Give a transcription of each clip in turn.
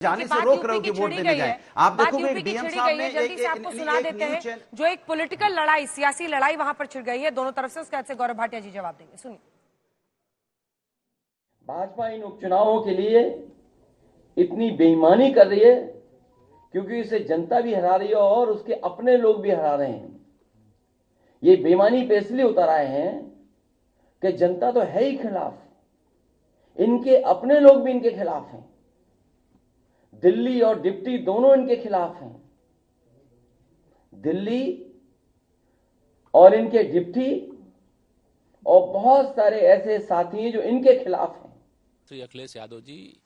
जाने से रोक रहे हो कि वोट देने जाए। आप देखोगे डीएम साहब ने जल्दी से आपको सुना देते हैं जो एक पॉलिटिकल लड़ाई, सियासी लड़ाई वहां पर छिड़ गई है दोनों तरफ से, उसके बाद से गौरव भाटिया जी जवाब देंगे, सुनिए। भाजपा इन उपचुनावों के लिए इतनी बेईमानी कर रही है क्योंकि इसे जनता भी हरा रही है और उसके अपने लोग भी हरा रहे हैं। ये बेईमानी पे इसलिए उतर आए हैं कि जनता तो है ही खिलाफ, इनके अपने लोग भी इनके खिलाफ हैं, दिल्ली और डिप्टी दोनों इनके खिलाफ हैं। दिल्ली और इनके डिप्टी और बहुत सारे ऐसे साथी हैं जो इनके खिलाफ हैं। श्री अखिलेश यादव जी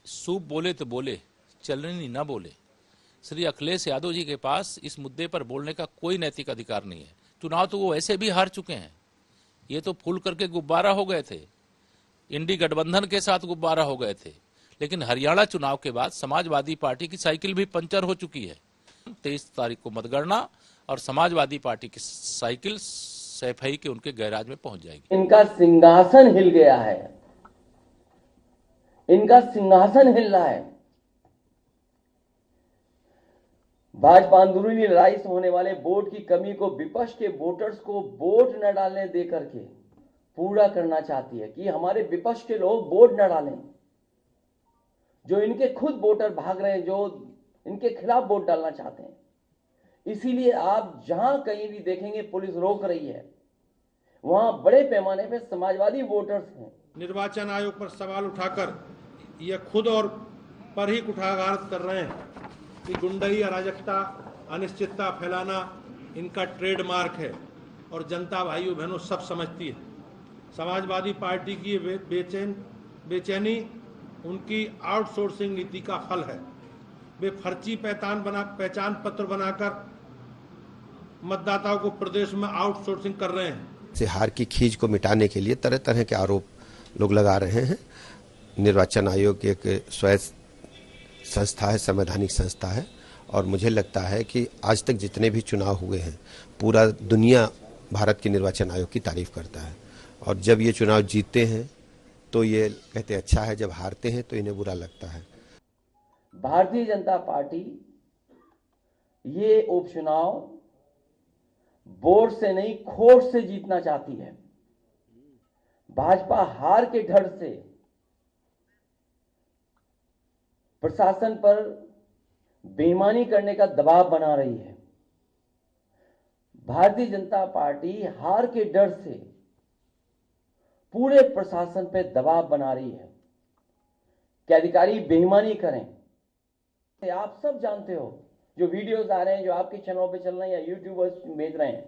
सूप बोले तो बोले, चलनी ना बोले। श्री अखिलेश यादव जी के पास इस मुद्दे पर बोलने का कोई नैतिक अधिकार नहीं है। चुनाव तो वो ऐसे भी हार चुके हैं, ये तो फूल करके गुब्बारा हो गए थे, इंडी गठबंधन के साथ गुब्बारा हो गए थे। लेकिन हरियाणा चुनाव के बाद समाजवादी पार्टी की साइकिल भी पंचर हो चुकी है। 23 तारीख को मतगणना और समाजवादी पार्टी की साइकिल सैफई के उनके गैराज में पहुंच जाएगी। इनका सिंहासन हिल गया है, इनका सिंहासन हिल रहा है। भाजपा अंदरूनी लड़ाई से होने वाले वोट की कमी को विपक्ष के वोटर्स को वोट न डालने दे करके पूरा करना चाहती है कि हमारे विपक्ष के लोग वोट न डालें। जो इनके खुद वोटर भाग रहे हैं, जो इनके खिलाफ वोट डालना चाहते हैं। इसीलिए आप जहां कहीं भी देखेंगे पुलिस रोक रही है, वहां बड़े पैमाने पर समाजवादी वोटर्स हैं। निर्वाचन आयोग पर सवाल उठाकर ये खुद और पर ही कुठाराघात कर रहे हैं कि गुंडई, अराजकता, अनिश्चितता फैलाना इनका ट्रेडमार्क है और जनता भाइयों बहनों सब समझती है। समाजवादी पार्टी की बेचैनी उनकी आउटसोर्सिंग नीति का फल है। वे फर्जी पहचान पत्र बनाकर मतदाताओं को प्रदेश में आउटसोर्सिंग कर रहे हैं। से हार की खींच को मिटाने के लिए तरह तरह के आरोप लोग लगा रहे हैं। निर्वाचन आयोग एक स्वायत्त संस्था है, संवैधानिक संस्था है, और मुझे लगता है कि आज तक जितने भी चुनाव हुए हैं पूरा दुनिया भारत के निर्वाचन आयोग की तारीफ करता है। और जब ये चुनाव जीतते हैं तो ये कहते हैं अच्छा है, जब हारते हैं तो इन्हें बुरा लगता है। भारतीय जनता पार्टी ये उपचुनाव वोट से नहीं खोट से जीतना चाहती है। भाजपा हार के डर से प्रशासन पर बेईमानी करने का दबाव बना रही है। भारतीय जनता पार्टी हार के डर से पूरे प्रशासन पर दबाव बना रही है कि अधिकारी बेईमानी करें। आप सब जानते हो, जो वीडियोस आ रहे हैं, जो आपके चैनलों पे चल रहे हैं या यूट्यूबर्स भेज रहे हैं,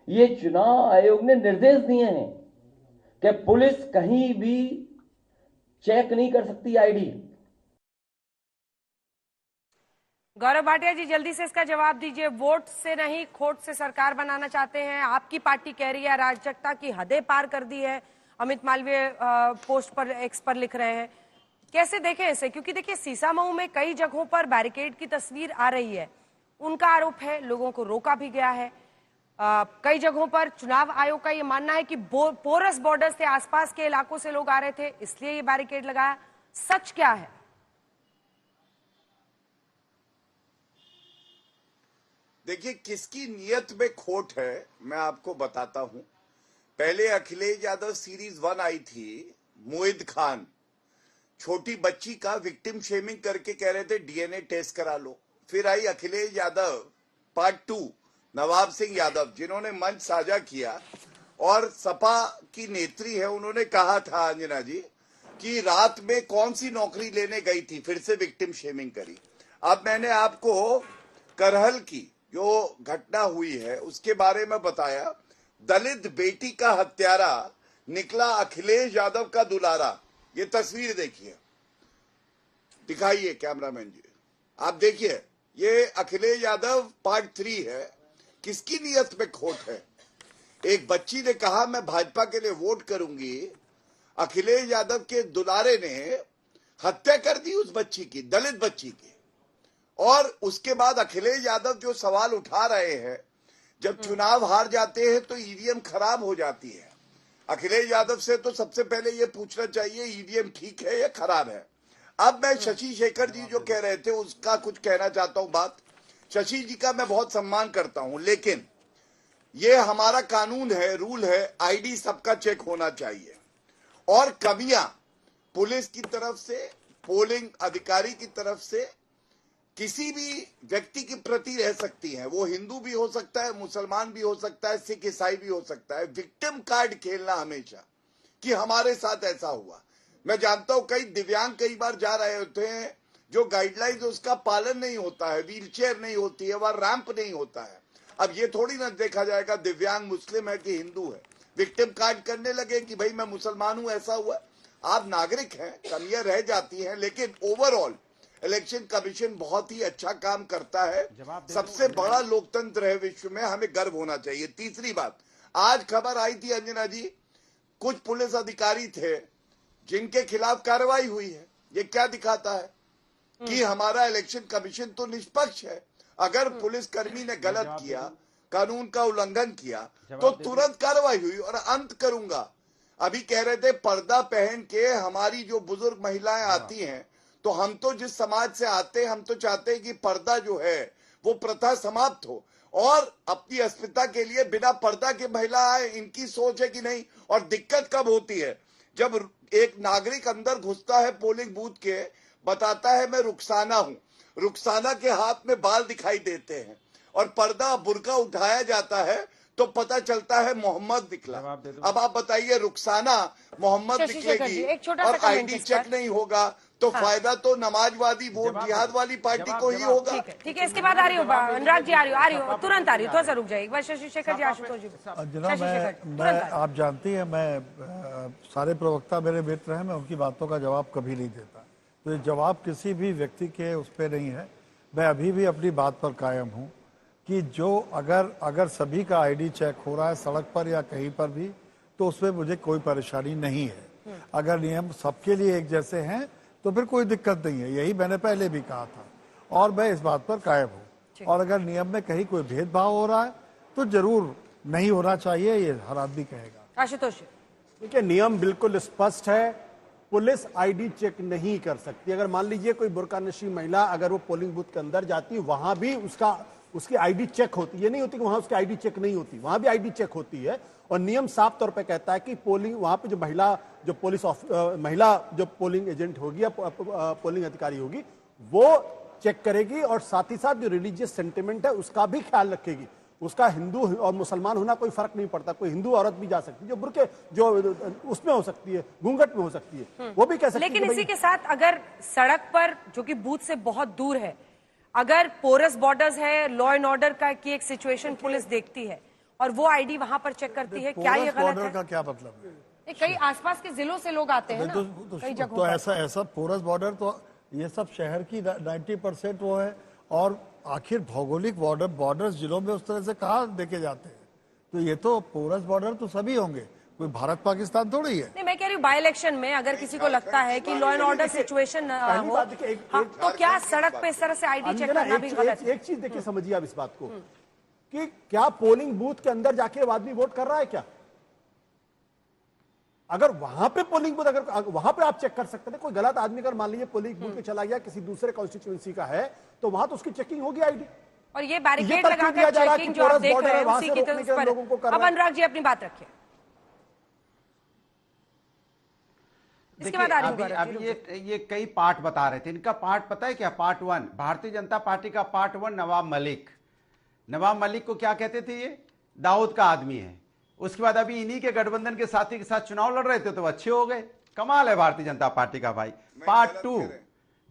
ये चुनाव आयोग ने निर्देश दिए हैं कि पुलिस कहीं भी चेक नहीं कर सकती आईडी। गौरव भाटिया जी जल्दी से इसका जवाब दीजिए। वोट से नहीं खोट से सरकार बनाना चाहते हैं, आपकी पार्टी कह रही है अराजकता की हदें पार कर दी है। अमित मालवीय पोस्ट पर, एक्स पर लिख रहे हैं, कैसे देखें इसे? क्योंकि देखिए सीसामऊ में कई जगहों पर बैरिकेड की तस्वीर आ रही है, उनका आरोप है लोगों को रोका भी गया है। कई जगहों पर चुनाव आयोग का ये मानना है कि पोरस बॉर्डर से आसपास के इलाकों से लोग आ रहे थे, इसलिए ये बैरिकेड लगाया। सच क्या है? देखिए, किसकी नियत में खोट है मैं आपको बताता हूं। पहले अखिलेश यादव सीरीज 1 आई थी, मोहित खान छोटी बच्ची का विक्टिम शेमिंग करके कह रहे थे डीएनए टेस्ट करा लो। फिर आई अखिलेश यादव पार्ट 2, नवाब सिंह यादव, जिन्होंने मंच साझा किया और सपा की नेत्री है, उन्होंने कहा था अंजना जी कि रात में कौन सी नौकरी लेने गई थी, फिर से विक्टिम शेमिंग करी। अब मैंने आपको करहल की जो घटना हुई है उसके बारे में बताया। दलित बेटी का हत्यारा निकला अखिलेश यादव का दुलारा। ये तस्वीर देखिए, दिखाइए कैमरामैन जी, आप देखिए, ये अखिलेश यादव पार्ट 3 है। किसकी नियत में खोट है? एक बच्ची ने कहा मैं भाजपा के लिए वोट करूंगी, अखिलेश यादव के दुलारे ने हत्या कर दी उस बच्ची की, दलित बच्ची की। और उसके बाद अखिलेश यादव जो सवाल उठा रहे हैं, जब चुनाव हार जाते हैं तो ईवीएम खराब हो जाती है। अखिलेश यादव से तो सबसे पहले ये पूछना चाहिए ईवीएम ठीक है या खराब है। अब मैं शशि शेखर जी जो कह रहे थे उसका कुछ कहना चाहता हूं बात। शशि जी का मैं बहुत सम्मान करता हूं, लेकिन ये हमारा कानून है, रूल है, आईडी सबका चेक होना चाहिए। और कमियां पुलिस की तरफ से, पोलिंग अधिकारी की तरफ से किसी भी व्यक्ति के प्रति रह सकती हैं। वो हिंदू भी हो सकता है, मुसलमान भी हो सकता है, सिख ईसाई भी हो सकता है। विक्टिम कार्ड खेलना हमेशा कि हमारे साथ ऐसा हुआ। मैं जानता हूं कई दिव्यांग कई बार जा रहे होते हैं, जो गाइडलाइंस उसका पालन नहीं होता है, व्हीलचेयर नहीं होती है, वह रैंप नहीं होता है। अब ये थोड़ी ना देखा जाएगा दिव्यांग मुस्लिम है कि हिंदू है। विक्टिम कार्ड करने लगे कि भाई मैं मुसलमान हूं, ऐसा हुआ। आप नागरिक हैं, कमियां रह जाती हैं, लेकिन ओवरऑल इलेक्शन कमीशन बहुत ही अच्छा काम करता है। सबसे बड़ा लोकतंत्र है विश्व में, हमें गर्व होना चाहिए। तीसरी बात, आज खबर आई थी अंजना जी, कुछ पुलिस अधिकारी थे जिनके खिलाफ कार्रवाई हुई है। ये क्या दिखाता है कि हमारा इलेक्शन कमीशन तो निष्पक्ष है। अगर पुलिसकर्मी ने गलत किया, कानून का उल्लंघन किया, तो तुरंत कार्रवाई हुई। और अंत करूंगा, अभी कह रहे थे पर्दा पहन के हमारी जो बुजुर्ग महिलाएं आती हैं, तो हम तो जिस समाज से आते हैं, हम तो चाहते हैं कि पर्दा जो है वो प्रथा समाप्त हो और अपनी अस्मिता के लिए बिना पर्दा के महिला आए। इनकी सोच है कि नहीं। और दिक्कत कब होती है, जब एक नागरिक अंदर घुसता है पोलिंग बूथ के, बताता है मैं रुखसाना हूं, रुखसाना के हाथ में बाल दिखाई देते हैं और पर्दा बुर्का उठाया जाता है तो पता चलता है मोहम्मद निकला। अब आप बताइए, रुखसाना मोहम्मद निकलेगी और आईडी चेक नहीं होगा तो फायदा तो नमाजवादी वोट जिहाद वाली पार्टी को ही होगा। ठीक है, इसके बाद आ रही हूँ अनुराग जी, आ रही हूँ तुरंत आ रही हूँ, थोड़ा सा रुक जाइए एक बार। शशि शेखर जी, आशुतोष जी। जनाब मैं आप जानती हैं, मैं सारे प्रवक्ता मेरे मित्र हैं, मैं उनकी बातों का जवाब कभी नहीं देता। तो ये जवाब किसी भी व्यक्ति के उस पर नहीं है। मैं अभी भी अपनी बात पर कायम हूँ कि जो अगर सभी का आईडी चेक हो रहा है सड़क पर या कहीं पर भी, तो उसमें मुझे कोई परेशानी नहीं है। अगर नियम सबके लिए एक जैसे हैं तो फिर कोई दिक्कत नहीं है। यही मैंने पहले भी कहा था और मैं इस बात पर कायम हूँ। और अगर नियम में कहीं कोई भेदभाव हो रहा है तो जरूर नहीं होना चाहिए, ये हर आदमी कहेगा। आशुतोष, देखिए नियम बिल्कुल स्पष्ट है, पुलिस आईडी चेक नहीं कर सकती। अगर मान लीजिए कोई बुर्कानशी महिला अगर वो पोलिंग बूथ के अंदर जाती है, वहां भी उसकी आईडी चेक होती है। ये नहीं होती कि वहां उसकी आईडी चेक नहीं होती, वहां भी आईडी चेक होती है। और नियम साफ तौर पे कहता है कि पोलिंग वहां पे जो महिला जो पोलिंग एजेंट होगी या पोलिंग अधिकारी होगी, वो चेक करेगी और साथ ही साथ जो रिलीजियस सेंटिमेंट है उसका भी ख्याल रखेगी। उसका हिंदू और मुसलमान होना कोई फर्क नहीं पड़ता। कोई हिंदू औरत भी जा सकती है, जो बुर्के जो उसमें हो सकती है, घूंघट में हो सकती है, वो भी कह सकती है। लेकिन इसी के साथ अगर सड़क पर, जो कि बूथ से बहुत दूर है, अगर पोरस बॉर्डर्स है, लॉ एंड ऑर्डर का की एक सिचुएशन पुलिस देखती है और वो आईडी वहां पर चेक करती है, क्या ये गलत है? का क्या मतलब है? कई आसपास के जिलों से लोग आते हैं ना, कई जगहों तो पर। ऐसा पोरस बॉर्डर तो ये सब शहर की 90% वो है। और आखिर भौगोलिक बॉर्डर्स जिलों में उस तरह से कहाँ देखे जाते हैं? तो ये तो पोरस बॉर्डर तो सभी होंगे, कोई भारत पाकिस्तान थोड़ी है। नहीं, मैं कह रही हूँ बाई इलेक्शन में अगर किसी को लगता है कि लॉ एंड ऑर्डर सिचुएशन हो, तो क्या सड़क पे इस तरह से आईडी चेक करना भी गलत है? एक चीज देखिए, समझिए आप इस बात को कि क्या पोलिंग बूथ के अंदर जाके आदमी वोट कर रहा है क्या? अगर वहां पे पोलिंग बूथ, अगर वहां पे आप चेक कर सकते थे, कोई गलत आदमी अगर मान लीजिए पोलिंग बूथ में चला गया किसी दूसरे कॉन्स्टिट्यूएंसी का है, तो वहां तो उसकी चेकिंग होगी आईडी। और ये बैरिकेड लगाकर चेकिंग जो आप देख रहे हैं उसी की तरफ पर। अब अनुराग जी अपनी बात रखिए। देखिए अभी ये कई पार्ट बता रहे थे। इनका पार्ट पता है क्या? पार्ट 1 भारतीय जनता पार्टी का पार्ट 1 नवाब मलिक को क्या कहते थे? ये दाऊद का आदमी है। उसके बाद अभी इन्हीं के गठबंधन के साथी के साथ चुनाव लड़ रहे थे तो अच्छे हो गए। कमाल है भारतीय जनता पार्टी का भाई। पार्ट 2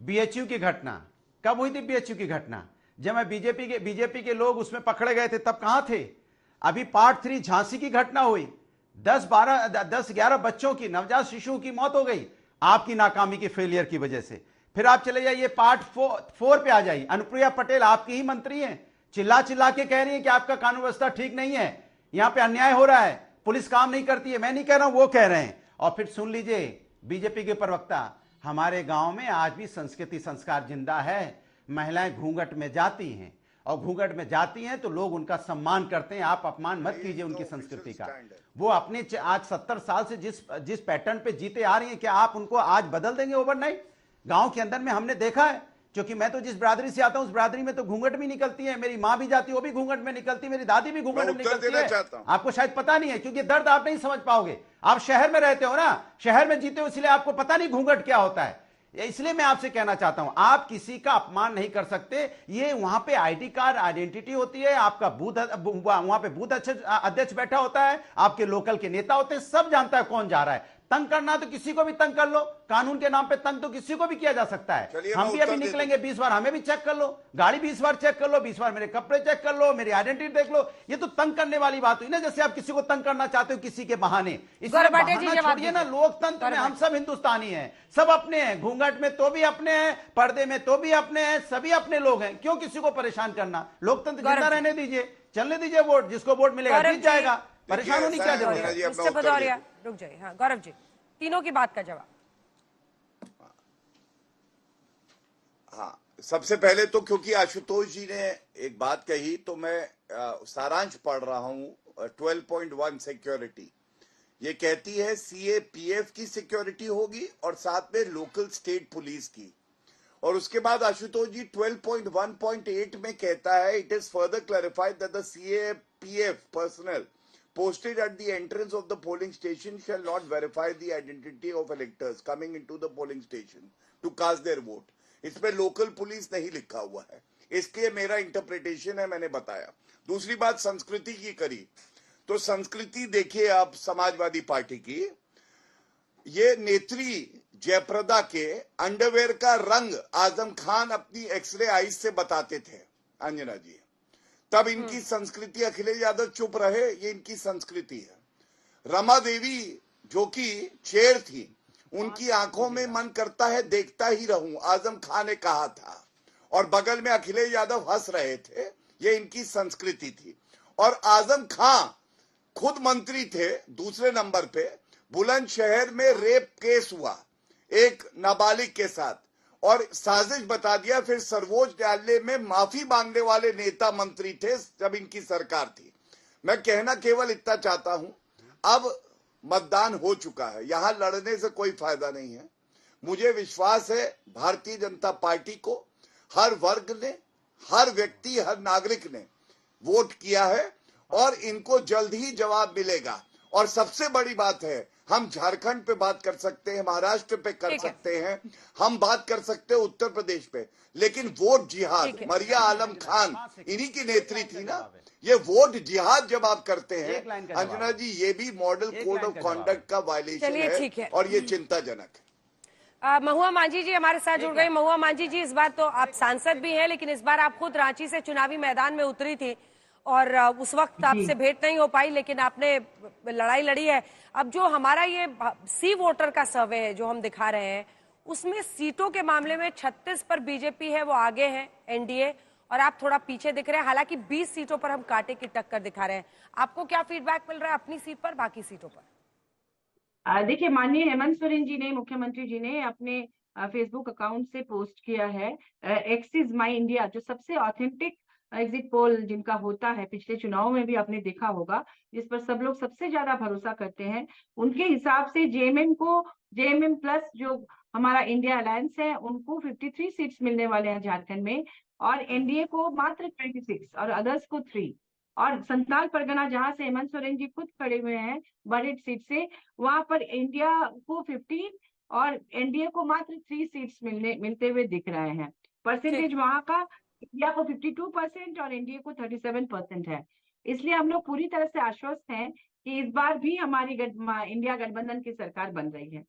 बीएचयू की घटना। कब हुई थी बीएचयू की घटना? जब मैं बीजेपी के लोग उसमें पकड़े गए थे, तब कहां थे? अभी पार्ट 3 झांसी की घटना हुई, 10-11 बच्चों की, नवजात शिशुओं की मौत हो गई आपकी नाकामी की फेलियर की वजह से। फिर आप चले जाइए पार्ट 4 पे आ जाइए। अनुप्रिया पटेल आपकी ही मंत्री हैं, चिल्ला के कह रही है कि आपका कानून व्यवस्था ठीक नहीं है, यहां पे अन्याय हो रहा है, पुलिस काम नहीं करती है। मैं नहीं कह रहा हूं, वो कह रहे हैं। और फिर सुन लीजिए बीजेपी के प्रवक्ता, हमारे गांव में आज भी संस्कृति संस्कार जिंदा है। महिलाएं घूंघट में जाती हैं और घूंघट में जाती हैं तो लोग उनका सम्मान करते हैं। आप अपमान मत कीजिए उनकी संस्कृति का। वो अपने आज 70 साल से जिस पैटर्न पे जीते आ रही हैं, क्या आप उनको आज बदल देंगे ओवरनाइट? गांव के अंदर में हमने देखा है, क्योंकि मैं तो जिस बिरादरी से आता हूं उस बिरादरी में तो घूंघट भी निकलती है, मेरी मां भी जाती है वो भी घूंघट में निकलती है, मेरी दादी भी घूंघट में निकलती है। आपको शायद पता नहीं है, क्योंकि दर्द आप नहीं समझ पाओगे, आप शहर में रहते हो ना, शहर में जीते हो, इसलिए आपको पता नहीं घूंघट क्या होता है। इसलिए मैं आपसे कहना चाहता हूं, आप किसी का अपमान नहीं कर सकते। ये वहां पे आईडी कार्ड आइडेंटिटी होती है, आपका बूथ वहां पे बूथ अध्यक्ष बैठा होता है, आपके लोकल के नेता होते हैं, सब जानता है कौन जा रहा है। तंग करना तो किसी को भी तंग कर लो, कानून के नाम पे तंग तो किसी को भी किया जा सकता है। हम भी अभी निकलेंगे 20 बार हमें भी चेक कर लो, गाड़ी 20 बार चेक कर लो, 20 बार मेरे कपड़े चेक कर लो, मेरी आइडेंटिटी देख लो। ये तो तंग करने वाली बात हुई ना, जैसे आप किसी को तंग करना चाहते हो किसी के बहाने। इसलिए बहाना छोड़िए ना, लोकतंत्र में हम सब हिंदुस्तानी हैं, सब अपने हैं, घूंघट में तो भी अपने हैं, पर्दे में तो भी अपने हैं, सभी अपने लोग हैं, क्यों किसी को परेशान करना। लोकतंत्र जिंदा रहने दीजिए, चलने दीजिए, वोट जिसको वोट मिलेगा जीत जाएगा, परेशान होने की क्या जरूरत है। रुक जाइए, हाँ गौरव जी, तीनों की बात का जवाब। हाँ, सबसे पहले तो क्योंकि आशुतोष जी ने एक बात कही तो मैं सारांश पढ़ रहा हूं। 12.1 सिक्योरिटी, ये कहती है सीएपीएफ की सिक्योरिटी होगी और साथ में लोकल स्टेट पुलिस की। और उसके बाद आशुतोष जी 12.1.8 में कहता है, it is further clarified that the CAPF personal posted at the entrance of the polling station shall not verify the identity of electors coming into the polling station to cast their vote। इसमें local police नहीं लिखा हुआ है, इसके मेरा interpretation है, मैंने बताया। दूसरी बात संस्कृति की करी तो संस्कृति देखिए आप समाजवादी पार्टी की, ये नेत्री जयप्रदा के अंडरवेयर का रंग आजम खान अपनी एक्सरे आईज से बताते थे, अंजना जी, तब इनकी संस्कृति। अखिलेश यादव चुप रहे, ये इनकी संस्कृति है। रमा देवी जो कि शेर थी, उनकी आंखों में मन करता है देखता ही रहूं, आजम खान ने कहा था, और बगल में अखिलेश यादव हंस रहे थे, ये इनकी संस्कृति थी। और आजम खान खुद मंत्री थे। दूसरे नंबर पे बुलंदशहर में रेप केस हुआ एक नाबालिग के साथ और साजिश बता दिया, फिर सर्वोच्च न्यायालय में माफी मांगने वाले नेता मंत्री थे जब इनकी सरकार थी। मैं कहना केवल इतना चाहता हूं, अब मतदान हो चुका है, यहां लड़ने से कोई फायदा नहीं है। मुझे विश्वास है भारतीय जनता पार्टी को हर वर्ग ने, हर व्यक्ति, हर नागरिक ने वोट किया है और इनको जल्द ही जवाब मिलेगा। और सबसे बड़ी बात है, हम झारखंड पे बात कर सकते हैं, महाराष्ट्र पे कर सकते हैं, हम बात कर सकते हैं उत्तर प्रदेश पे, लेकिन वोट जिहाद, मरिया आलम खान इन्हीं की नेत्री थी ना, ये वोट जिहाद जब आप करते हैं अंजना जी, ये भी मॉडल कोड ऑफ कॉन्डक्ट का वायलेशन है और ये चिंताजनक है। महुआ मांझी जी हमारे साथ जुड़ गई। महुआ मांझी जी, इस बार तो आप सांसद भी हैं, लेकिन इस बार आप खुद रांची से चुनावी मैदान में उतरी थी और उस वक्त आपसे भेंट नहीं हो पाई, लेकिन आपने लड़ाई लड़ी है। अब जो हमारा ये सी वोटर का सर्वे है जो हम दिखा रहे हैं, उसमें सीटों के मामले में 36 पर बीजेपी है, वो आगे है एनडीए, और आप थोड़ा पीछे दिख रहे हैं। हालांकि 20 सीटों पर हम कांटे की टक्कर दिखा रहे हैं। आपको क्या फीडबैक मिल रहा है अपनी सीट पर, बाकी सीटों पर? देखिए, माननीय हेमंत सोरेन जी ने, मुख्यमंत्री जी ने अपने फेसबुक अकाउंट से पोस्ट किया है एक्स इज माई इंडिया, जो सबसे ऑथेंटिक एग्जिट पोल जिनका होता है, पिछले चुनाव में भी आपने देखा होगा, जिस पर सब लोग सबसे ज्यादा भरोसा करते हैं। उनके हिसाब से जेएमएम प्लस जो हमारा इंडिया अलायंस है, उनको 53 सीट्स मिलने वाले हैं झारखंड में, और एनडीए को मात्र 26 और अदर्स को 3। और संताल परगना, जहां से हेमंत सोरेन जी खुद खड़े हुए हैं बड़े सीट से, वहां पर इंडिया को 15 और एनडीए को मात्र 3 सीट्स मिलते हुए दिख रहे हैं। परसेंटेज वहां का इंडिया को 52% और एनडीए को 37% है। इसलिए हम लोग पूरी तरह से आश्वस्त हैं कि इस बार भी हमारी इंडिया गठबंधन की सरकार बन रही है।